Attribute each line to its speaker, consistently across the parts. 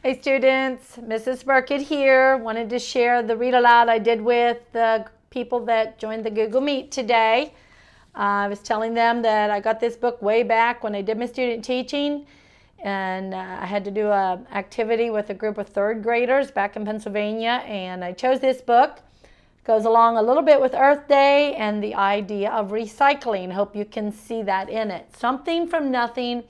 Speaker 1: Hey students, Mrs. Burkett here. Wanted to share the read aloud I did with the people that joined the Google Meet today. I was telling them that I got this book way back when I did my student teaching, and I had to do an activity with a group of third graders back in Pennsylvania, and I chose this book. It goes along a little bit with Earth Day and the idea of recycling. Hope you can see that in it. Something from Nothing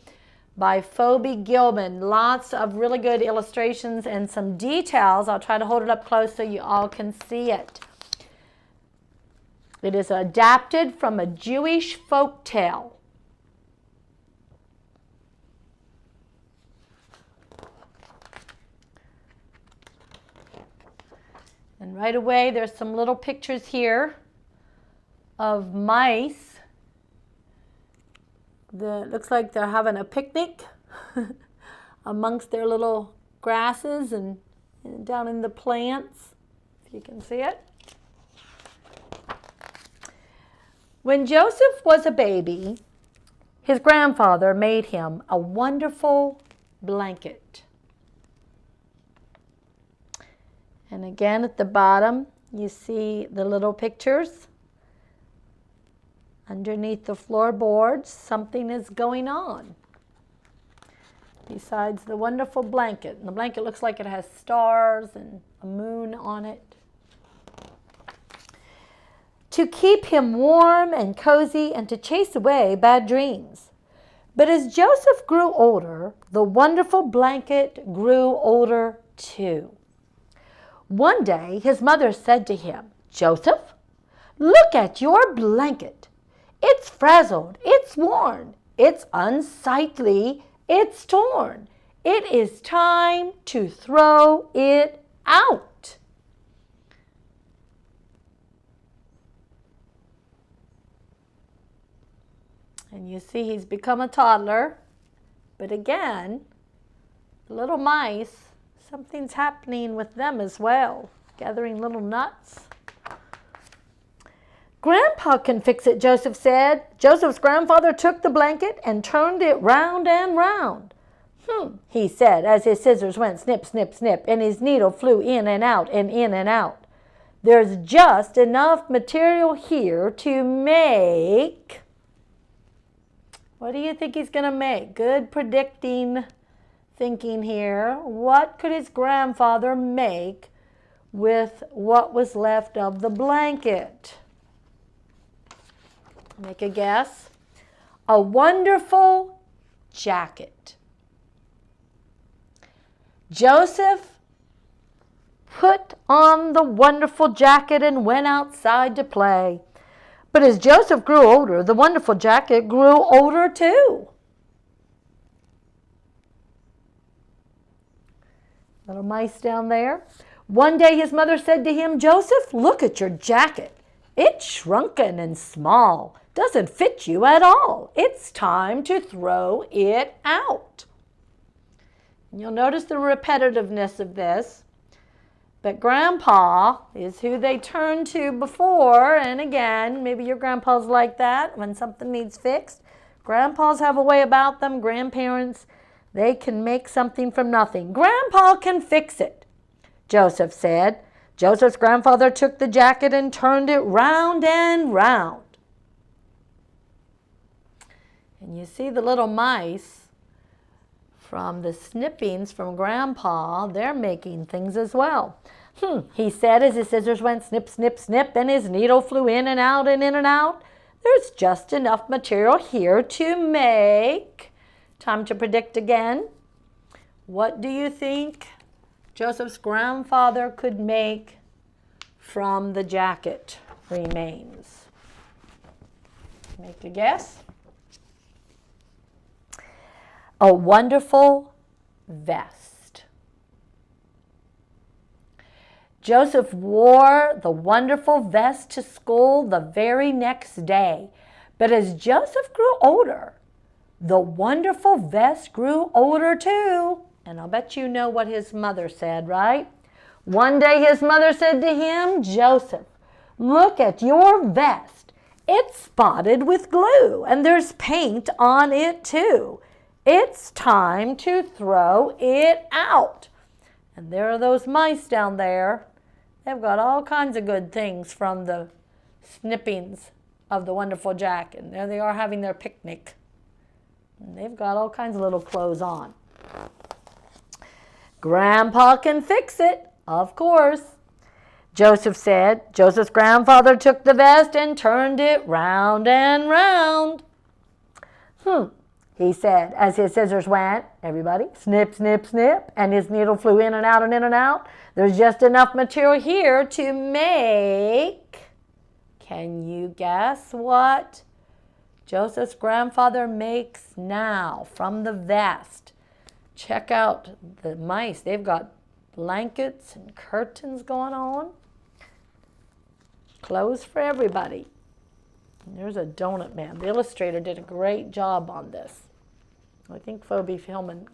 Speaker 1: by Phoebe Gilman. Lots of really good illustrations and some details. I'll try to hold it up close so you all can see it. It is adapted from a Jewish folk tale. And right away there's some little pictures here of mice. Looks like they're having a picnic amongst their little grasses and down in the plants, if you can see it. When Joseph was a baby, his grandfather made him a wonderful blanket. And again at the bottom, you see the little pictures. Underneath the floorboards, something is going on besides the wonderful blanket. And the blanket looks like it has stars and a moon on it. To keep him warm and cozy and to chase away bad dreams. But as Joseph grew older, the wonderful blanket grew older too. One day, his mother said to him, "Joseph, look at your blanket. It's frazzled, it's worn, it's unsightly, it's torn. It is time to throw it out." And you see he's become a toddler. But again, the little mice, something's happening with them as well, gathering little nuts. "Grandpa can fix it," Joseph said. Joseph's grandfather took the blanket and turned it round and round. He said as his scissors went snip, snip, snip, and his needle flew in and out and in and out. "There's just enough material here to make..." What do you think he's going to make? Good predicting thinking here. What could his grandfather make with what was left of the blanket? Make a guess. A wonderful jacket. Joseph put on the wonderful jacket and went outside to play. But as Joseph grew older, the wonderful jacket grew older too. Little mice down there. One day his mother said to him, "Joseph, look at your jacket. It's shrunken and small. Doesn't fit you at all. It's time to throw it out." And you'll notice the repetitiveness of this. But Grandpa is who they turned to before. And again, maybe your grandpa's like that when something needs fixed. Grandpas have a way about them. Grandparents, they can make something from nothing. "Grandpa can fix it," Joseph said. Joseph's grandfather took the jacket and turned it round and round. And you see the little mice from the snippings from Grandpa, they're making things as well. He said as his scissors went snip, snip, snip, and his needle flew in and out and in and out. "There's just enough material here to make..." Time to predict again. What do you think Joseph's grandfather could make from the jacket remains? Make a guess. A wonderful vest. Joseph wore the wonderful vest to school the very next day. But as Joseph grew older, the wonderful vest grew older too. And I'll bet you know what his mother said, right? One day his mother said to him, "Joseph, look at your vest. It's spotted with glue, and there's paint on it too. It's time to throw it out." And there are those mice down there. They've got all kinds of good things from the snippings of the wonderful Jack. And there they are having their picnic. And they've got all kinds of little clothes on. Grandpa can fix it, of course. Joseph said. Joseph's grandfather took the vest and turned it round and round. He said, as his scissors went, everybody, snip, snip, snip, and his needle flew in and out and in and out. There's just enough material here to make, can you guess what Joseph's grandfather makes now from the vest? Check out the mice. They've got blankets and curtains going on. Clothes for everybody. And there's a donut man. The illustrator did a great job on this. I think Phoebe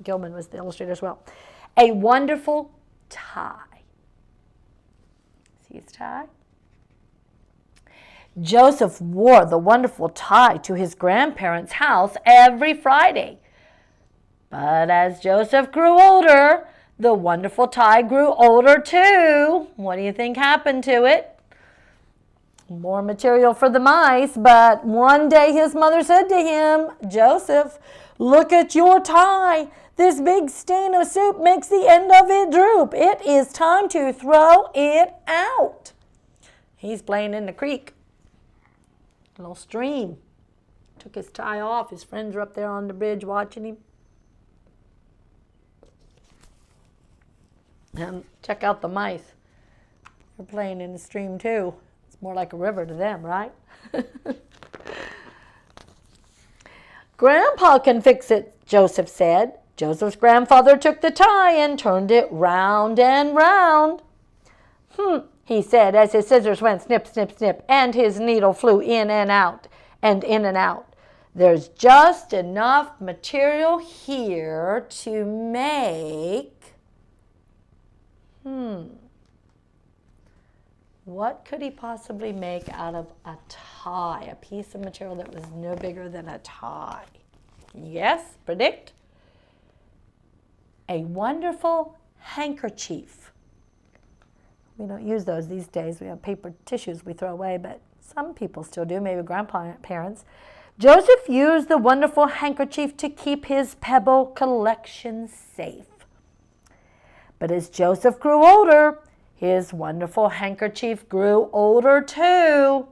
Speaker 1: Gilman was the illustrator as well. A wonderful tie. See his tie? Joseph wore the wonderful tie to his grandparents' house every Friday. But as Joseph grew older, the wonderful tie grew older too. What do you think happened to it? More material for the mice, but one day his mother said to him, Joseph, look at your tie. This big stain of soup makes the end of it droop. It is time to throw it out. He's playing in the creek. A little stream. Took his tie off. His friends were up there on the bridge watching him. And check out the mice. They're playing in the stream too. It's more like a river to them, right? Grandpa can fix it, Joseph said. Joseph's grandfather took the tie and turned it round and round. He said as his scissors went snip, snip, snip, and his needle flew in and out and in and out. There's just enough material here to make... What could he possibly make out of a tie? A piece of material that was no bigger than a tie. Can you guess? Predict? A wonderful handkerchief. We don't use those these days. We have paper tissues we throw away, but some people still do, maybe grandparents. Joseph used the wonderful handkerchief to keep his pebble collection safe. But as Joseph grew older, his wonderful handkerchief grew older too.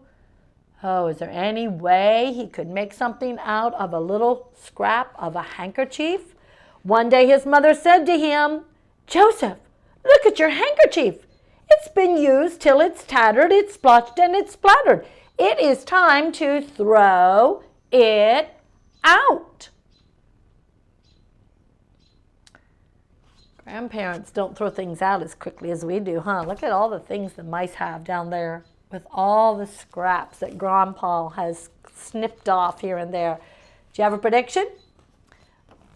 Speaker 1: Oh, is there any way he could make something out of a little scrap of a handkerchief? One day his mother said to him, Joseph, look at your handkerchief. It's been used till it's tattered, it's splotched, and it's splattered. It is time to throw it out. Grandparents don't throw things out as quickly as we do, huh? Look at all the things the mice have down there with all the scraps that Grandpa has snipped off here and there. Do you have a prediction?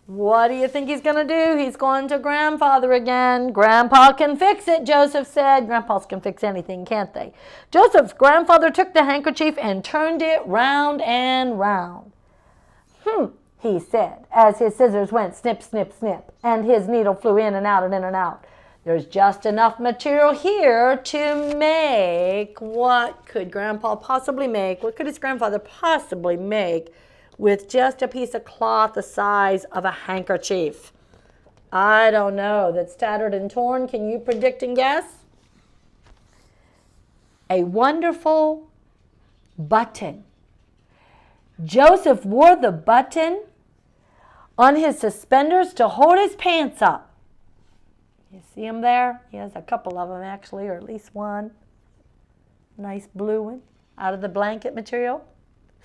Speaker 1: What do you think he's going to do? He's going to grandfather again. Grandpa can fix it, Joseph said. Grandpas can fix anything, can't they? Joseph's grandfather took the handkerchief and turned it round and round. He said, as his scissors went snip, snip, snip, and his needle flew in and out and in and out. There's just enough material here to make. What could Grandpa possibly make? What could his grandfather possibly make with just a piece of cloth the size of a handkerchief? I don't know. That's tattered and torn. Can you predict and guess? A wonderful button. Joseph wore the button on his suspenders to hold his pants up. You see him there? He has a couple of them actually, or at least one. Nice blue one out of the blanket material.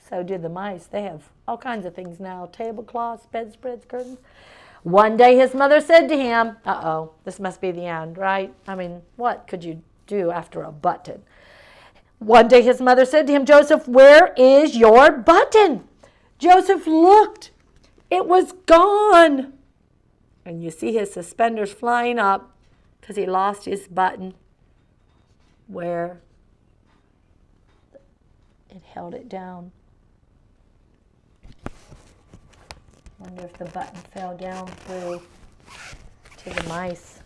Speaker 1: So do the mice. They have all kinds of things now. Tablecloths, bedspreads, curtains. One day his mother said to him, uh-oh, this must be the end, right? I mean, what could you do after a button? One day his mother said to him, Joseph, where is your button? Joseph looked. It was gone. And you see his suspenders flying up because he lost his button where it held it down. Wonder if the button fell down through to the mice.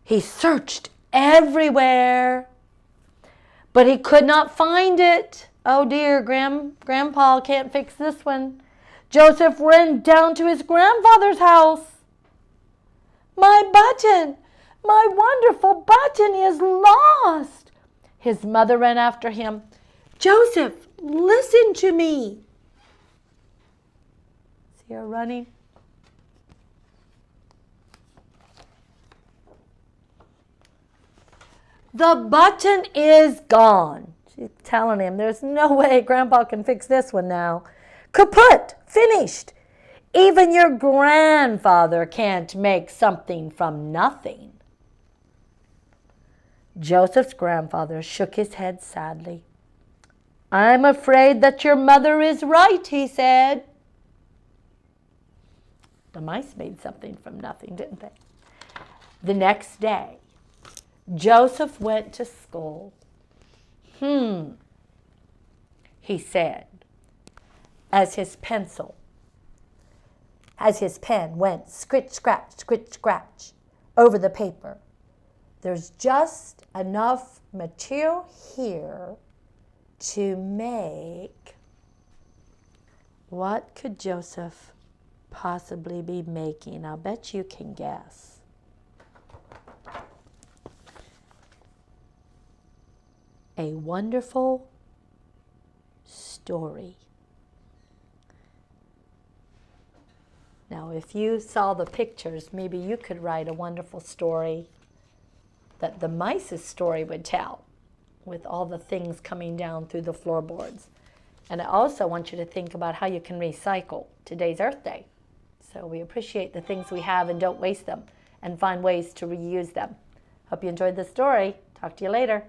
Speaker 1: He searched everywhere, but he could not find it. Oh dear, Grandpa can't fix this one. Joseph ran down to his grandfather's house. My button, my wonderful button is lost. His mother ran after him. Joseph, listen to me. See her running? The button is gone. She's telling him there's no way Grandpa can fix this one now. Kaput, finished. Even your grandfather can't make something from nothing. Joseph's grandfather shook his head sadly. I'm afraid that your mother is right, he said. The mice made something from nothing, didn't they? The next day, Joseph went to school. He said, as his pen went scritch, scratch over the paper. There's just enough material here to make. What could Joseph possibly be making? I'll bet you can guess. A wonderful story. Now, if you saw the pictures, maybe you could write a wonderful story that the mice's story would tell, with all the things coming down through the floorboards. And I also want you to think about how you can recycle. Today's Earth Day. So we appreciate the things we have and don't waste them, and find ways to reuse them. Hope you enjoyed the story. Talk to you later.